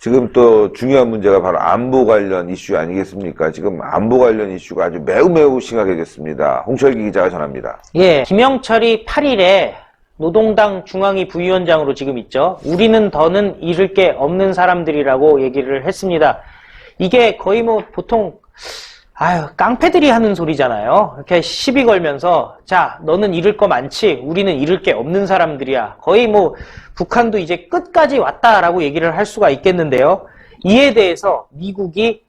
지금 또 중요한 문제가 바로 안보 관련 이슈 아니겠습니까? 지금 안보 관련 이슈가 아주 매우 심각해졌습니다. 홍철기 기자가 전합니다. 예, 김영철이 8일에 노동당 중앙위 부위원장으로 지금 있죠. 우리는 더는 잃을 게 없는 사람들이라고 얘기를 했습니다. 이게 거의 뭐 보통 깡패들이 하는 소리잖아요. 이렇게 시비 걸면서 자, 너는 잃을 거 많지, 우리는 잃을 게 없는 사람들이야. 거의 뭐 북한도 이제 끝까지 왔다라고 얘기를 할 수가 있겠는데요. 이에 대해서 미국이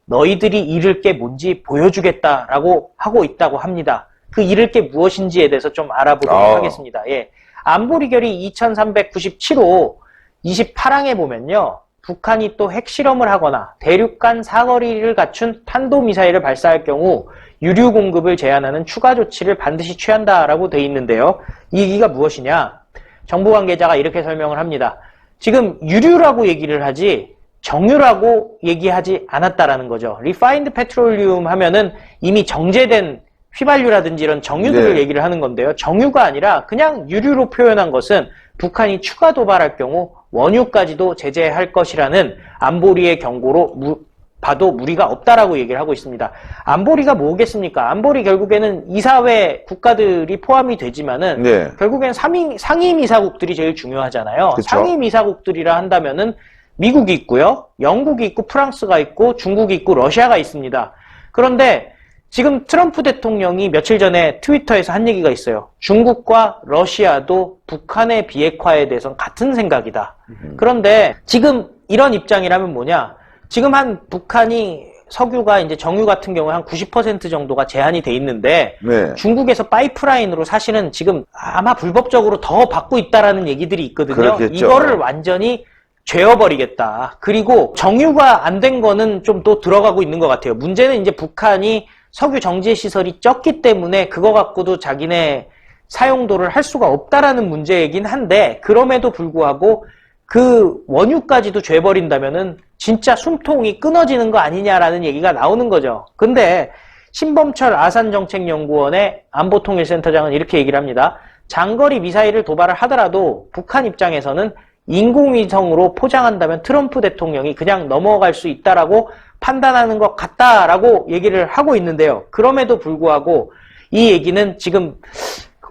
너희들이 잃을 게 뭔지 보여주겠다라고 하고 있다고 합니다. 그 잃을 게 무엇인지에 대해서 좀 알아보도록 하겠습니다. 예. 안보리결의 2397호 28항에 보면요. 북한이 또 핵실험을 하거나 대륙간 사거리를 갖춘 탄도미사일을 발사할 경우 유류 공급을 제한하는 추가 조치를 반드시 취한다라고 돼 있는데요. 이 얘기가 무엇이냐? 정부 관계자가 이렇게 설명을 합니다. 지금 유류라고 얘기를 하지 정유라고 얘기하지 않았다라는 거죠. 리파인드 페트롤리움 하면은 이미 정제된 휘발유라든지 이런 정유들을 얘기를 하는 건데요. 정유가 아니라 그냥 유류로 표현한 것은 북한이 추가 도발할 경우 원유까지도 제재할 것이라는 안보리의 경고로 봐도 무리가 없다라고 얘기를 하고 있습니다. 안보리가 뭐겠습니까? 안보리 결국에는 이사회 국가들이 포함이 되지만은 결국엔 상임이사국들이 제일 중요하잖아요. 그쵸? 상임이사국들이라 한다면은 미국이 있고요, 영국이 있고, 프랑스가 있고, 중국이 있고, 러시아가 있습니다. 그런데 지금 트럼프 대통령이 며칠 전에 트위터에서 한 얘기가 있어요. 중국과 러시아도 북한의 비핵화에 대해서는 같은 생각이다. 그런데 지금 이런 입장이라면 뭐냐? 지금 한 북한이 석유가 이제 정유 같은 경우에 한 90% 정도가 제한이 돼 있는데 중국에서 파이프라인으로 사실은 지금 아마 불법적으로 더 받고 있다라는 얘기들이 있거든요. 그렇겠죠. 이거를 완전히 죄어버리겠다. 그리고 정유가 안 된 거는 좀 또 들어가고 있는 것 같아요. 문제는 이제 북한이 석유 정제 시설이 적기 때문에 그거 갖고도 자기네 사용도를 할 수가 없다라는 문제이긴 한데, 그럼에도 불구하고 그 원유까지도 죄버린다면은 진짜 숨통이 끊어지는 거 아니냐라는 얘기가 나오는 거죠. 근데 신범철 아산정책연구원의 안보통일센터장은 이렇게 얘기를 합니다. 장거리 미사일을 도발을 하더라도 북한 입장에서는 인공위성으로 포장한다면 트럼프 대통령이 그냥 넘어갈 수 있다라고 판단하는 것 같다라고 얘기를 하고 있는데요. 그럼에도 불구하고 이 얘기는 지금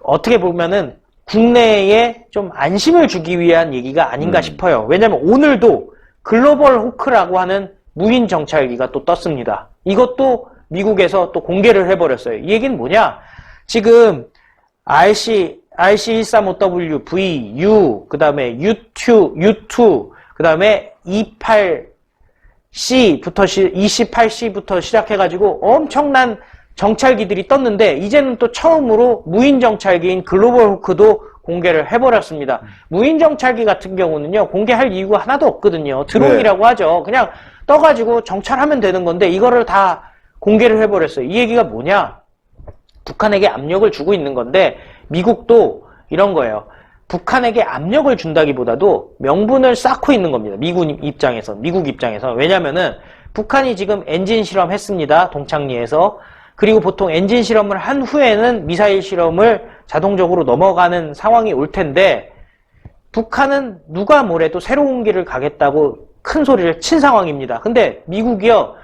어떻게 보면은 국내에 좀 안심을 주기 위한 얘기가 아닌가 싶어요. 왜냐하면 오늘도 글로벌 호크라고 하는 무인 정찰기가 또 떴습니다. 이것도 미국에서 또 공개를 해버렸어요. 이 얘기는 뭐냐? 지금 RC-135W, VU, 그 다음에 U2, 그 다음에 28C부터 시작해가지고 엄청난 정찰기들이 떴는데, 이제는 또 처음으로 무인 정찰기인 글로벌 호크도 공개를 해버렸습니다. 무인 정찰기 같은 경우는요, 공개할 이유가 하나도 없거든요. 드론이라고 하죠. 그냥 떠가지고 정찰하면 되는 건데 이거를 다 공개를 해버렸어요. 이 얘기가 뭐냐? 북한에게 압력을 주고 있는 건데, 미국도 이런 거예요. 북한에게 압력을 준다기보다도 명분을 쌓고 있는 겁니다. 미국 입장에서. 왜냐면은 북한이 지금 엔진 실험했습니다. 동창리에서. 그리고 보통 엔진 실험을 한 후에는 미사일 실험을 자동적으로 넘어가는 상황이 올 텐데, 북한은 누가 뭐래도 새로운 길을 가겠다고 큰 소리를 친 상황입니다. 근데 미국이요,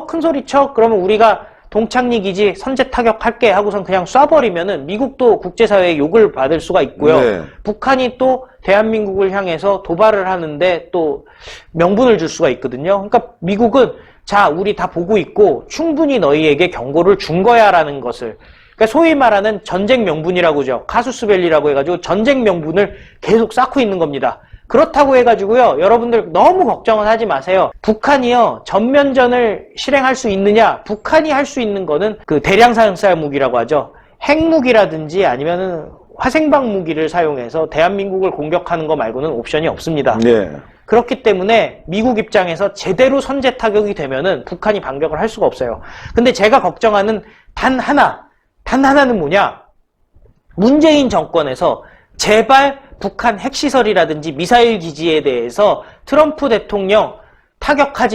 큰 소리 쳐? 그러면 우리가 동창리 기지 선제 타격할게 하고선 그냥 쏴버리면은 미국도 국제사회의 욕을 받을 수가 있고요. 북한이 또 대한민국을 향해서 도발을 하는데 또 명분을 줄 수가 있거든요. 그러니까 미국은 자, 우리 다 보고 있고 충분히 너희에게 경고를 준 거야 라는 것을, 그러니까 소위 말하는 전쟁 명분이라고 하죠. 카수스벨리라고 해가지고 전쟁 명분을 계속 쌓고 있는 겁니다. 그렇다고 해가지고요, 여러분들 너무 걱정은 하지 마세요. 북한이요, 전면전을 실행할 수 있느냐? 북한이 할 수 있는 거는 그 대량살사 무기라고 하죠. 핵무기라든지 아니면은 화생방 무기를 사용해서 대한민국을 공격하는 거 말고는 옵션이 없습니다. 그렇기 때문에 미국 입장에서 제대로 선제 타격이 되면은 북한이 반격을 할 수가 없어요. 근데 제가 걱정하는 단 하나는 뭐냐? 문재인 정권에서 제발 북한 핵시설이라든지 미사일 기지에 대해서 트럼프 대통령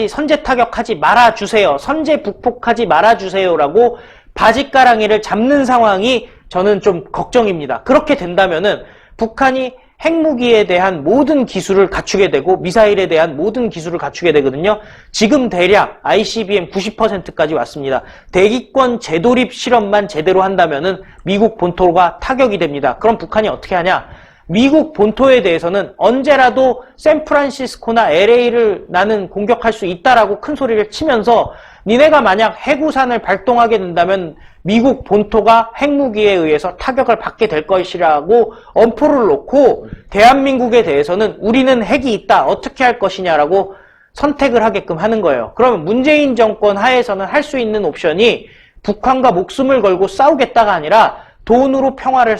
선제 타격하지 말아주세요. 선제 북폭하지 말아주세요라고 바짓가랑이를 잡는 상황이 저는 좀 걱정입니다. 그렇게 된다면은 북한이 핵무기에 대한 모든 기술을 갖추게 되고 미사일에 대한 모든 기술을 갖추게 되거든요. 지금 대략 ICBM 90%까지 왔습니다. 대기권 재돌입 실험만 제대로 한다면은 미국 본토가 타격이 됩니다. 그럼 북한이 어떻게 하냐? 미국 본토에 대해서는 언제라도 샌프란시스코나 LA를 나는 공격할 수 있다라고 큰 소리를 치면서 니네가 만약 해구산을 발동하게 된다면 미국 본토가 핵무기에 의해서 타격을 받게 될 것이라고 엄포를 놓고 대한민국에 대해서는 우리는 핵이 있다. 어떻게 할 것이냐라고 선택을 하게끔 하는 거예요. 그러면 문재인 정권 하에서는 할 수 있는 옵션이 북한과 목숨을 걸고 싸우겠다가 아니라 돈으로 평화를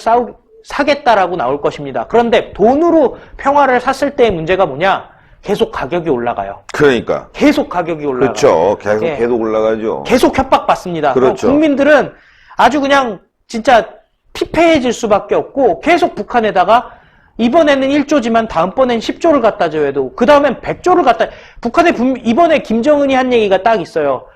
사겠다라고 나올 것입니다. 그런데 돈으로 평화를 샀을 때의 문제가 뭐냐? 계속 가격이 올라가요. 그러니까. 계속 가격이 올라가요. 그렇죠. 계속, 예. 계속 올라가죠. 계속 협박받습니다. 그렇죠. 국민들은 아주 그냥 진짜 피폐해질 수밖에 없고 계속 북한에다가 이번에는 1조지만 다음번엔 10조를 갖다 줘도 그 다음엔 100조를 갖다 북한에 이번에 김정은이 한 얘기가 딱 있어요.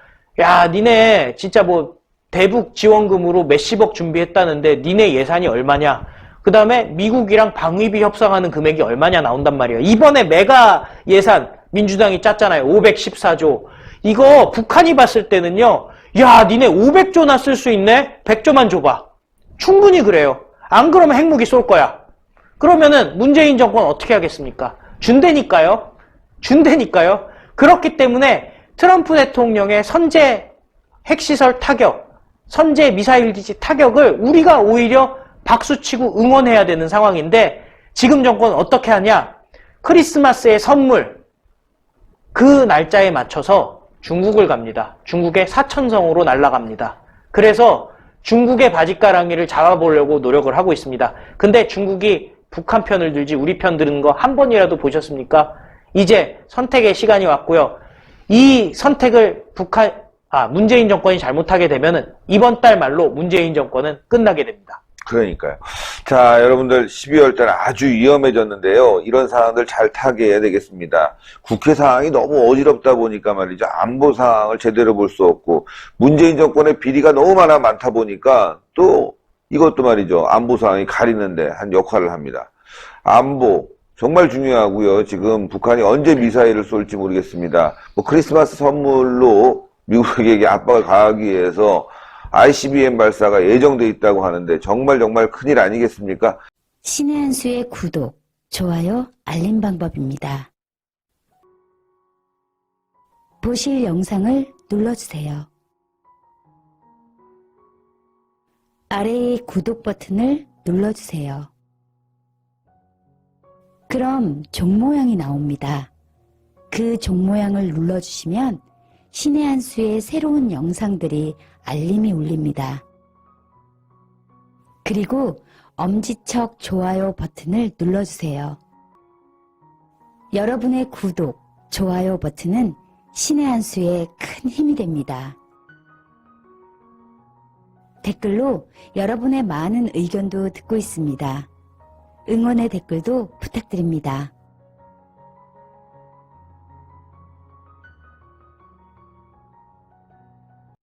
야 니네 진짜 뭐 대북 지원금으로 몇십억 준비했다는데 니네 예산이 얼마냐? 그 다음에 미국이랑 방위비 협상하는 금액이 얼마냐 나온단 말이에요. 이번에 메가 예산 민주당이 짰잖아요. 514조. 이거 북한이 봤을 때는요. 야 니네 500조나 쓸 수 있네? 100조만 줘봐. 충분히 그래요. 안 그러면 핵무기 쏠 거야. 그러면은 문재인 정권 어떻게 하겠습니까? 준대니까요. 준대니까요. 그렇기 때문에 트럼프 대통령의 선제 핵시설 타격, 선제 미사일 기지 타격을 우리가 오히려 박수치고 응원해야 되는 상황인데 지금 정권은 어떻게 하냐? 크리스마스의 선물 그 날짜에 맞춰서 중국을 갑니다. 중국의 사천성으로 날아갑니다. 그래서 중국의 바짓가랑이를 잡아보려고 노력을 하고 있습니다. 근데 중국이 북한 편을 들지 우리 편 드는 거 한 번이라도 보셨습니까? 이제 선택의 시간이 왔고요. 이 선택을 문재인 정권이 잘못하게 되면은 이번 달 말로 문재인 정권은 끝나게 됩니다. 그러니까요. 자, 여러분들 12월 달 아주 위험해졌는데요. 이런 상황들 잘 타개해야 되겠습니다. 국회 상황이 너무 어지럽다 보니까 말이죠. 안보 상황을 제대로 볼 수 없고 문재인 정권의 비리가 너무 많다 보니까 또 이것도 말이죠. 안보 상황이 가리는데 한 역할을 합니다. 안보 정말 중요하고요. 지금 북한이 언제 미사일을 쏠지 모르겠습니다. 뭐 크리스마스 선물로 미국에게 압박을 가하기 위해서 ICBM 발사가 예정돼 있다고 하는데 정말 큰일 아니겠습니까? 신의 한 수의 구독, 좋아요, 알림 방법입니다. 보실 영상을 눌러주세요. 아래의 구독 버튼을 눌러주세요. 그럼 종 모양이 나옵니다. 그 종 모양을 눌러주시면 신의 한 수의 새로운 영상들이 알림이 울립니다. 그리고 엄지척 좋아요 버튼을 눌러주세요. 여러분의 구독, 좋아요 버튼은 신의 한 수의 큰 힘이 됩니다. 댓글로 여러분의 많은 의견도 듣고 있습니다. 응원의 댓글도 부탁드립니다.